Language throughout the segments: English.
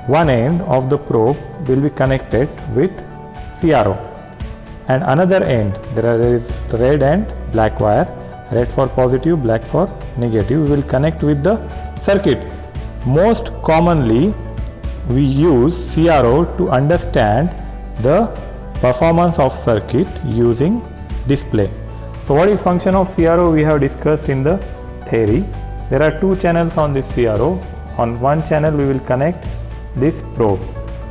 one end of the probe will be connected with CRO, and another end there is red and black wire, red for positive, black for negative. We will connect with the circuit. Most commonly we use CRO to understand the performance of circuit using display. So what is function of CRO we have discussed in the theory. There are two channels on this CRO. On one channel we will connect this probe.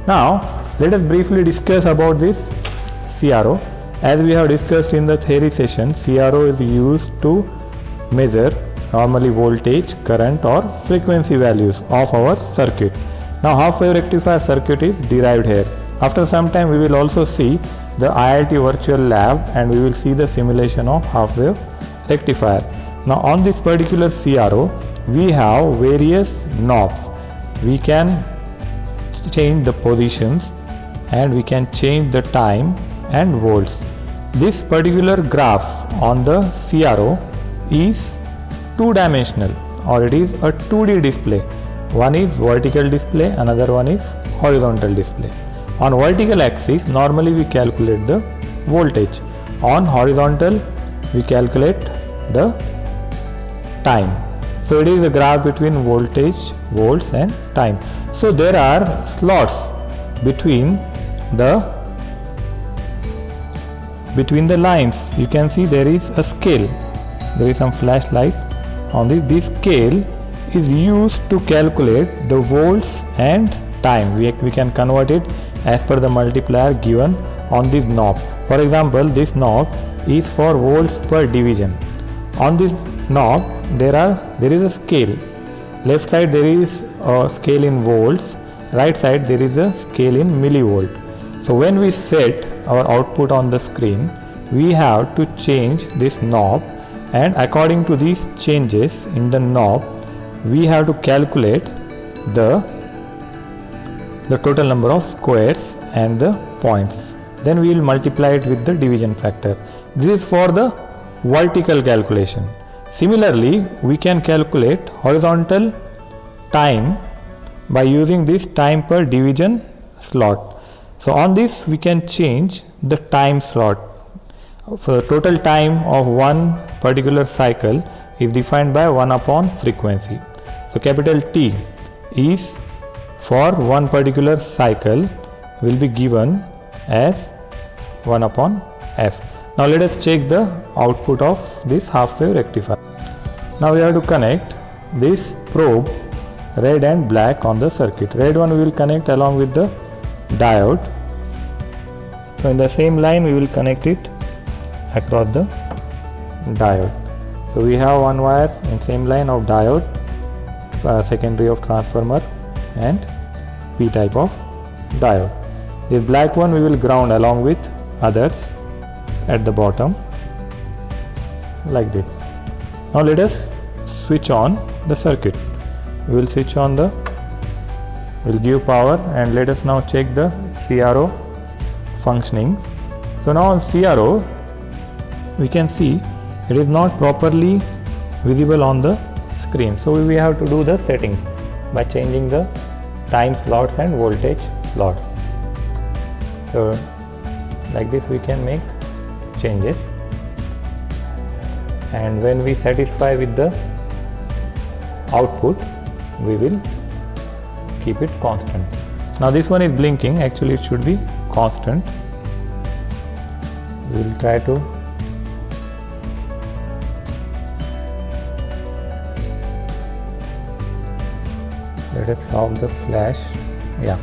Now let us briefly discuss about this CRO. As we have discussed in the theory session, CRO is used to measure normally voltage, current or frequency values of our circuit. Now half wave rectifier circuit is derived here. After some time we will also see the IIT virtual lab and we will see the simulation of half wave rectifier. Now on this particular CRO we have various knobs. We can change the positions and we can change the time and volts. This particular graph on the CRO is two-dimensional, or it is a 2D display. One is vertical display, another one is horizontal display. On vertical axis normally we calculate the voltage. On horizontal we calculate the time. So it is a graph between voltage, volts and time. So there are slots between the lines. You can see there is a scale. There is some flashlight on this. This scale is used to calculate the volts and time. We can convert it as per the multiplier given on this knob. For example, this knob is for volts per division. On this knob there is a scale. Left side there is a scale in volts, right side there is a scale in millivolt. So when we set our output on the screen, we have to change this knob, and according to these changes in the knob we have to calculate the total number of squares and the points. Then we will multiply it with the division factor. This is for the vertical calculation. Similarly, we can calculate horizontal time by using this time per division slot. So on this we can change the time slot. For the total time of one particular cycle is defined by 1 upon frequency. So capital T is for one particular cycle will be given as 1 upon F. Now let us check the output of this half wave rectifier. Now we have to connect this probe red and black on the circuit. Red one we will connect along with the diode. So in the same line we will connect it across the diode. So we have one wire in same line of diode, secondary of transformer and P type of diode. This black one we will ground along with others at the bottom like this. Now let us switch on the circuit. We will switch on will give power, and let us now check the CRO functioning. So now on CRO we can see it is not properly visible on the screen. So we have to do the settings by changing the time slots and voltage slots. So like this we can make changes, and when we satisfy with the output we will keep it constant. Now this one is blinking, actually it should be constant. We will try to let us solve the flash. Yeah,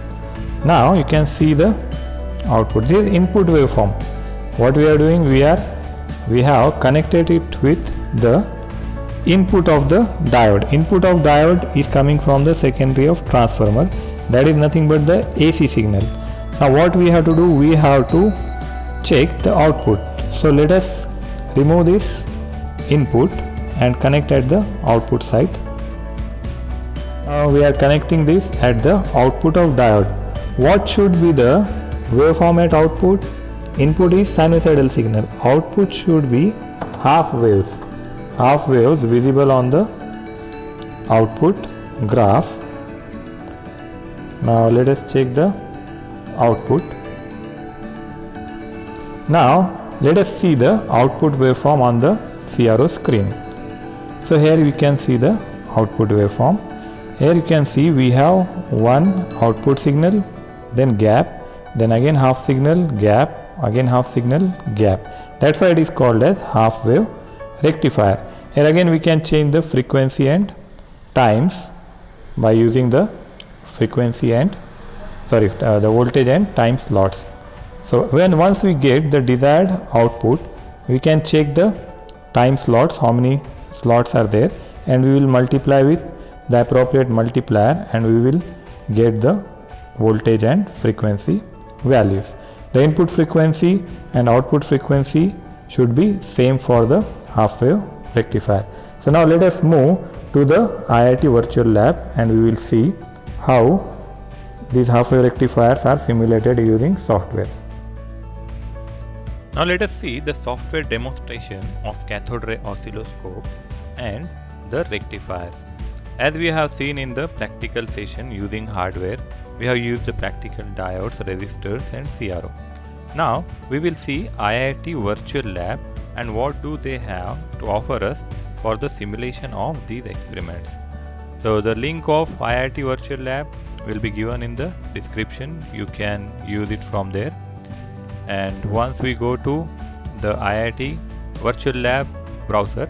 now you can see the output. This is input waveform. What we are doing, we have connected it with the input of the diode. Input of diode is coming from the secondary of transformer. That is nothing but the AC signal. Now what we have to do, we have to check the output. So let us remove this input and connect at the output side. Now we are connecting this at the output of diode. What should be the waveform at output? Input is sinusoidal signal. Output should be half waves. Half waves visible on the output graph. Now let us check the output. Now let us see the output waveform on the CRO screen. So here we can see the output waveform. Here you can see we have one output signal, then gap, then again half signal, gap, again half signal, gap. That's why it is called as half wave rectifier. Here again we can change the frequency and times by using the frequency and the voltage and time slots. So once we get the desired output, we can check the time slots, how many slots are there, and we will multiply with the appropriate multiplier and we will get the voltage and frequency values. The input frequency and output frequency should be same for the half wave rectifier. So now let us move to the IIT virtual lab and we will see how these half wave rectifiers are simulated using software. Now let us see the software demonstration of cathode ray oscilloscope and the rectifiers. As we have seen in the practical session using hardware, we have used the practical diodes, resistors and CRO. Now we will see IIT virtual lab and what do they have to offer us for the simulation of these experiments. So the link of IIT virtual lab will be given in the description. You can use it from there. And once we go to the IIT virtual lab browser,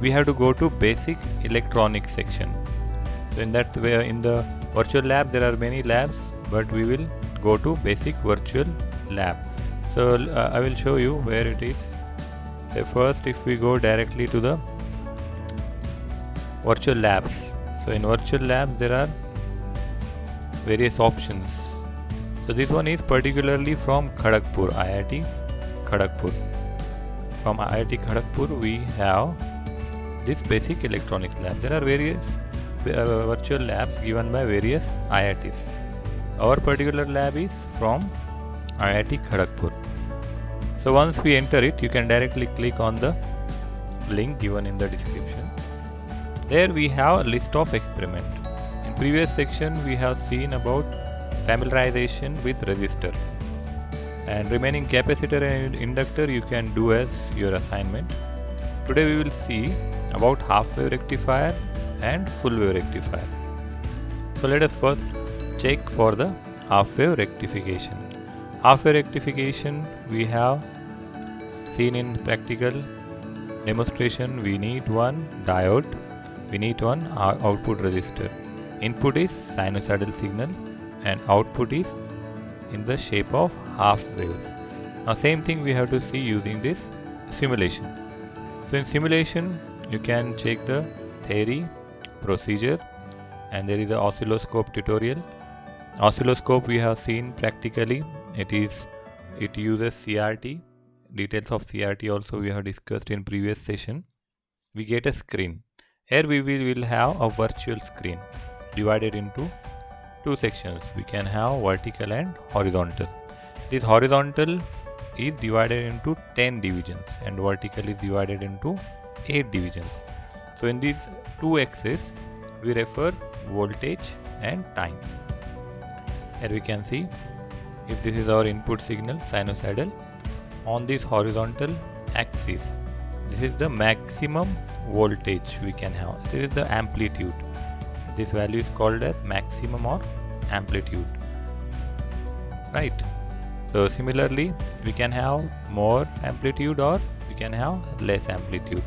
we have to go to basic electronics section. So in that way, in the virtual lab there are many labs, but we will go to basic virtual lab. So I will show you where it is. First, if we go directly to the virtual labs, so in virtual labs there are various options. So this one is particularly from Kharagpur, IIT Kharagpur. From IIT Kharagpur we have this basic electronics lab. There are various virtual labs given by various IITs. Our particular lab is from IIT Kharagpur. So once we enter it, you can directly click on the link given in the description. There we have a list of experiments. In previous section we have seen about familiarization with resistor, and remaining capacitor and inductor you can do as your assignment. Today we will see about half wave rectifier and full wave rectifier. So let us first check for the half wave rectification. Half wave rectification we have seen in practical demonstration. We need one diode, we need one output resistor. Input is sinusoidal signal and output is in the shape of half waves. Now same thing we have to see using this simulation. So in simulation you can check the theory, procedure, and there is an oscilloscope tutorial. Oscilloscope we have seen practically. It uses CRT. Details of CRT also we have discussed in previous session. We get a screen. Here we will have a virtual screen divided into two sections. We can have vertical and horizontal. This horizontal is divided into 10 divisions and vertical is divided into 8 divisions. So in these two axes we refer voltage and time. Here we can see if this is our input signal sinusoidal, on this horizontal axis this is the maximum voltage we can have. This is the amplitude. This value is called as maximum or amplitude, right? So similarly we can have more amplitude or we can have less amplitude.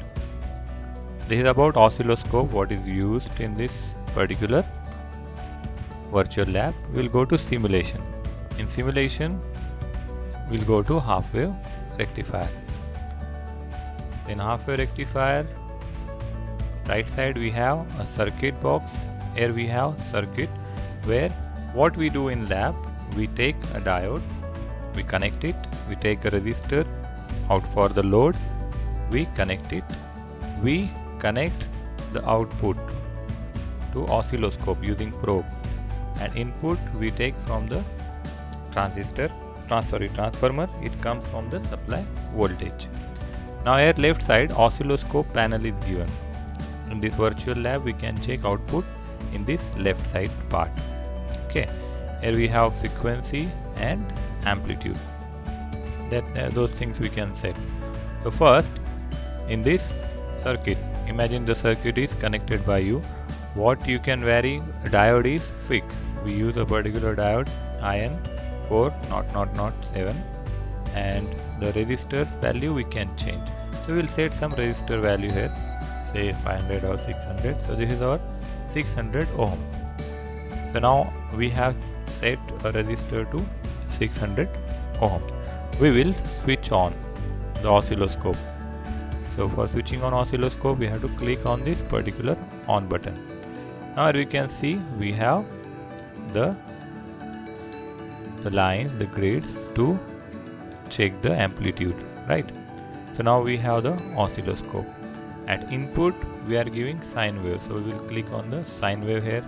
This is about oscilloscope, what is used in this particular virtual lab. We'll go to simulation. In simulation we'll go to half wave rectifier. In half wave rectifier, right side we have a circuit box. Here we have circuit where what we do in lab, we take a diode, we connect it, we take a resistor out for the load, we connect it, we connect the output to oscilloscope using probe, and input we take from the transformer. It comes from the supply voltage. Now here left side oscilloscope panel is given. In this virtual lab we can check output in this left side part. Okay, here we have frequency and amplitude. Those things we can set. So first, in this circuit, imagine the circuit is connected by you. What you can vary, diode is fixed. We use a particular diode IN400007, and the resistor value we can change. So we will set some resistor value here, say 500 or 600. So this is our 600 ohms. So now we have set a resistor to 600 ohms. We will switch on the oscilloscope. So for switching on oscilloscope, we have to click on this particular on button. Now we can see we have the lines, the grids to check the amplitude, right? So now we have the oscilloscope. At input, we are giving sine wave. So we will click on the sine wave here.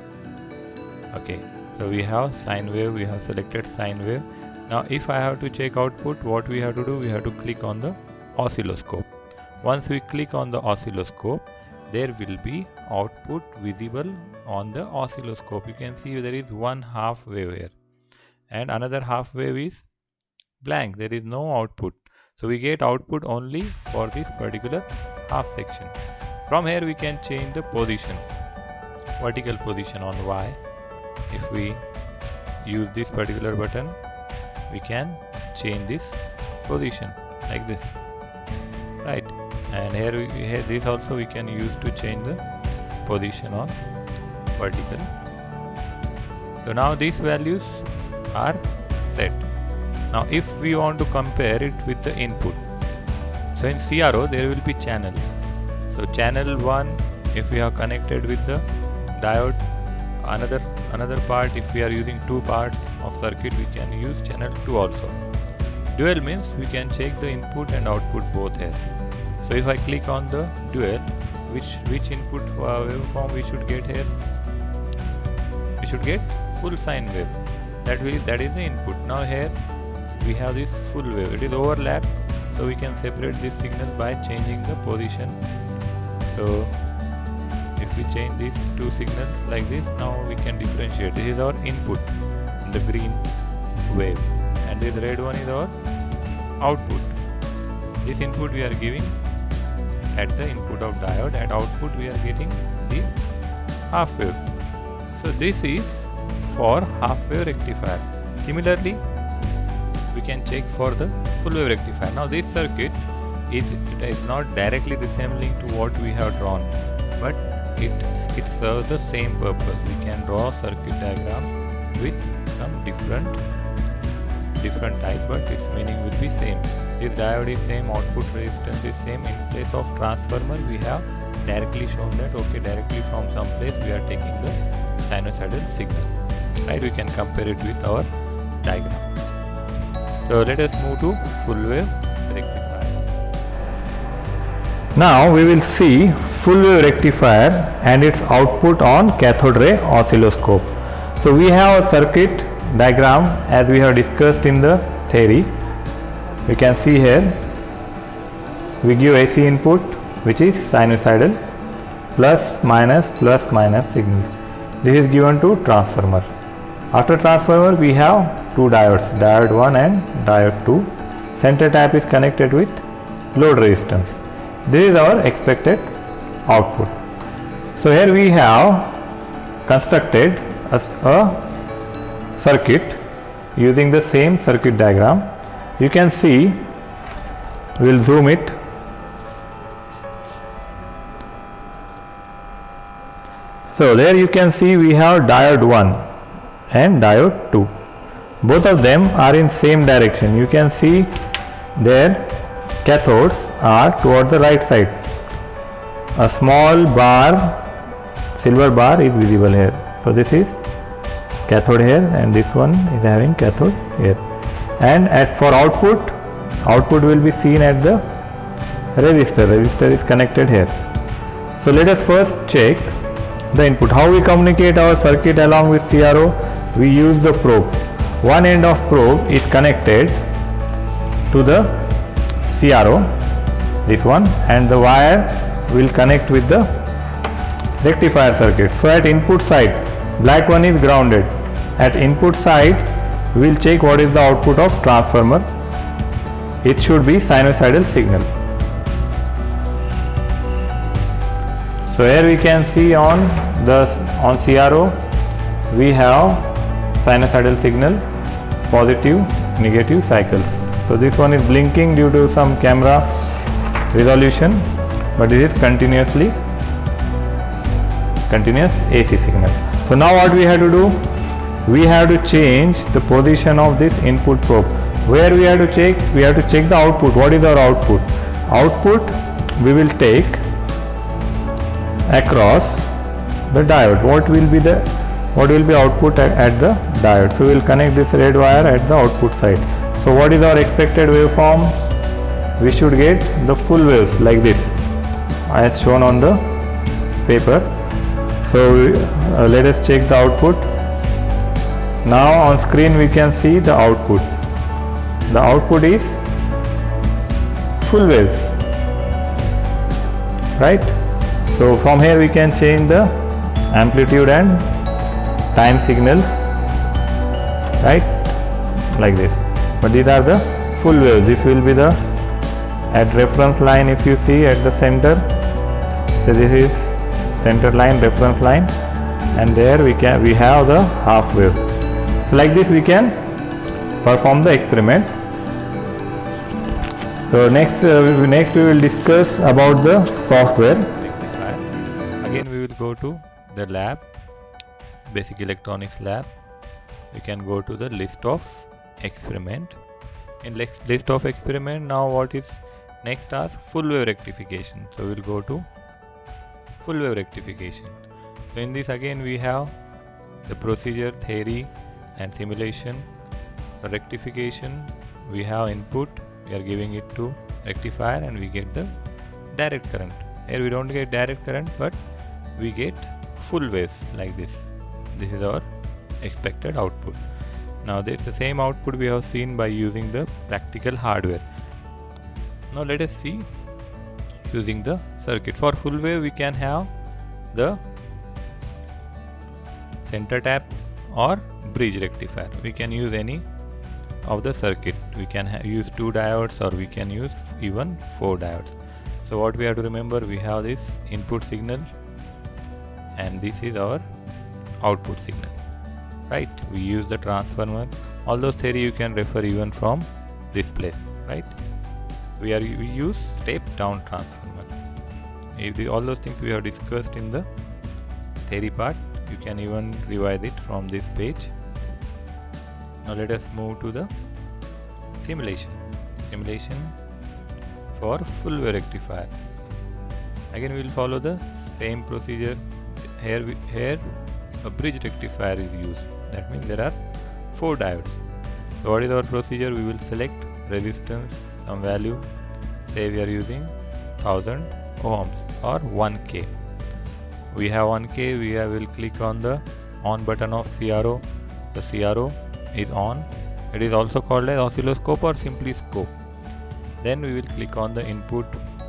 Okay, so we have sine wave, we have selected sine wave. Now if I have to check output, what we have to do, we have to click on the oscilloscope. Once we click on the oscilloscope, there will be output visible on the oscilloscope. You can see there is one half wave here and another half wave is blank. There is no output. So we get output only for this particular half section. From here we can change the position, vertical position on Y. If we use this particular button, we can change this position like this, right? And here this also we can use to change the position on vertical. So now these values are set. Now if we want to compare it with the input, so in CRO there will be channels. So channel 1, if we have connected with the diode, another part, if we are using two parts of circuit, we can use channel 2 also. Dual means we can check the input and output both here. So if I click on the dual, which input waveform we should get here? We should get full sine wave. That is the input. Now here we have this full wave. It is overlapped, so we can separate this signal by changing the position. So if we change these two signals like this, now we can differentiate. This is our input, the green wave, and this red one is our output. This input we are giving at the input of diode, at output we are getting the half waves. So this is for half wave rectifier. Similarly, we can check for the full wave rectifier. Now this circuit is not directly resembling to what we have drawn, but it serves the same purpose. We can draw circuit diagram with some different type, but its meaning will be same. This diode is same, output resistance is same. In place of transformer, we have directly shown that directly from some place we are taking the sinusoidal signal, right? We can compare it with our diagram. So let us move to full wave rectifier. Now we will see full wave rectifier and its output on cathode ray oscilloscope. So we have a circuit diagram as we have discussed in the theory. We can see here we give AC input, which is sinusoidal, plus minus signals. This is given to transformer. After transformer we have two diodes, diode 1 and diode 2. Center tap is connected with load resistance. This is our expected output. So here we have constructed a circuit using the same circuit diagram. You can see, we will zoom it. So there you can see we have diode 1 and diode 2. Both of them are in same direction. You can see their cathodes are toward the right side. A small bar, silver bar is visible here. So this is cathode here and this one is having cathode here. And for output will be seen at the resistor. Resistor is connected here. So let us first check the input. How we communicate our circuit along with CRO? We use the probe. One end of probe is connected to the CRO, this one, and the wire will connect with the rectifier circuit. So at input side, black one is grounded at input side we will check what is the output of transformer. It should be sinusoidal signal. So here we can see on CRO we have sinusoidal signal, positive, negative cycles. So this one is blinking due to some camera resolution, but it is continuous AC signal. So now what we have to do, we have to change the position of this input probe. Where we have to check? We have to check the output. What is our output? Output we will take across the diode. What will be output at the diode? So we will connect this red wire at the output side. So what is our expected waveform? We should get the full waves like this, as shown on the paper. So let us check the output. Now on screen we can see the output. The output is full waves, right? So from here we can change the amplitude and time signals, right, like this. But these are the full waves. This will be the at reference line. If you see at the center, so this is center line, reference line, and there we have the half wave. So like this we can perform the experiment. So next we will discuss about the software. Again we will go to the lab, basic electronics lab. We can go to the list of experiment. In list of experiment, now what is next task? Full wave rectification. So we will go to full wave rectification. So in this again we have the procedure, theory and simulation. For rectification we have input, we are giving it to rectifier and we get the direct current. Here we don't get direct current, but we get full waves like this. This is our expected output. Now this is the same output we have seen by using the practical hardware. Now let us see using the circuit. For full wave we can have the center tap or bridge rectifier. We can use any of the circuit. We can use 2 diodes or we can use even 4 diodes. So what we have to remember, we have this input signal and this is our output signal, right? We use the transformer. All those theory you can refer even from this place, right? We use step down transformer. All those things we have discussed in the theory part, you can even revise it from this page. Now let us move to the simulation for full wave rectifier. Again we will follow the same procedure. Here a bridge rectifier is used. That means there are 4 diodes. So what is our procedure? We will select resistance, some value. Say we are using 1000 ohms or 1K. We have 1K. We will click on the on button of CRO. The CRO is on. It is also called as oscilloscope or simply scope. Then we will click on the input.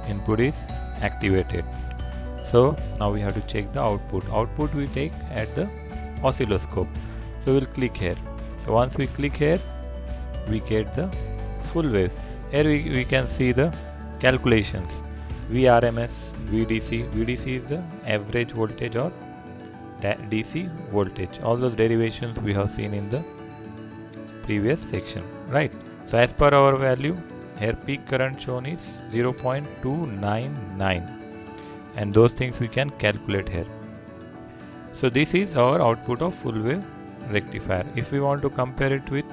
Input is activated. So now we have to check the output. Output we take at the oscilloscope. So we'll click here. So once we click here, we get the full wave. Here we can see the calculations. VRMS, VDC. VDC is the average voltage or DC voltage. All those derivations we have seen in the previous section, right? So as per our value, here peak current shown is 0.299. And those things we can calculate here. So this is our output of full wave rectifier. If we want to compare it with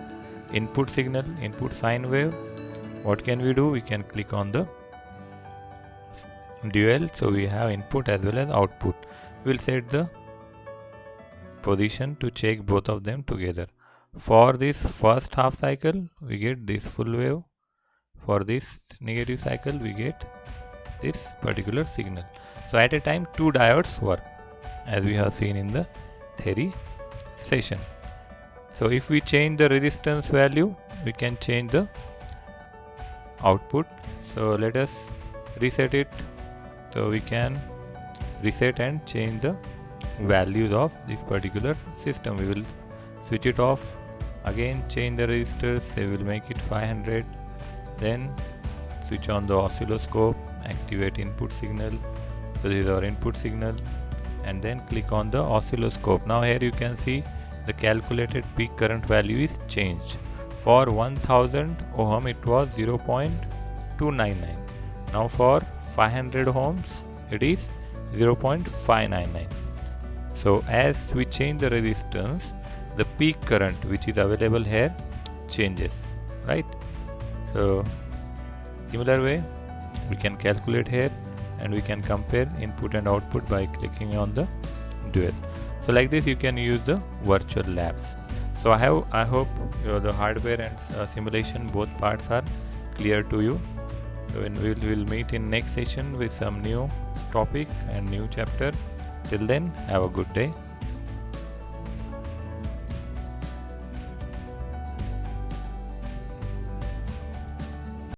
input signal, input sine wave, what can we do? We can click on the dual. So we have input as well as output. We will set the position to check both of them together. For this first half cycle, we get this full wave. For this negative cycle, we get this particular signal. So at a time 2 diodes work, as we have seen in the theory session. So if we change the resistance value, we can change the output. So let us reset it. So we can reset and change the values of this particular system. We will switch it off, again change the resistors, say we'll make it 500, then switch on the oscilloscope, activate input signal. So this is our input signal, and then click on the oscilloscope. Now here you can see the calculated peak current value is changed. For 1000 ohm it was 0.299. Now for 500 ohms it is 0.599. So as we change the resistance, the peak current which is available here changes, right? So similar way we can calculate here, and we can compare input and output by clicking on the dual. So like this you can use the virtual labs. So I hope the hardware and simulation both parts are clear to you. So we'll meet in next session with some new topic and new chapter. Till then, have a good day.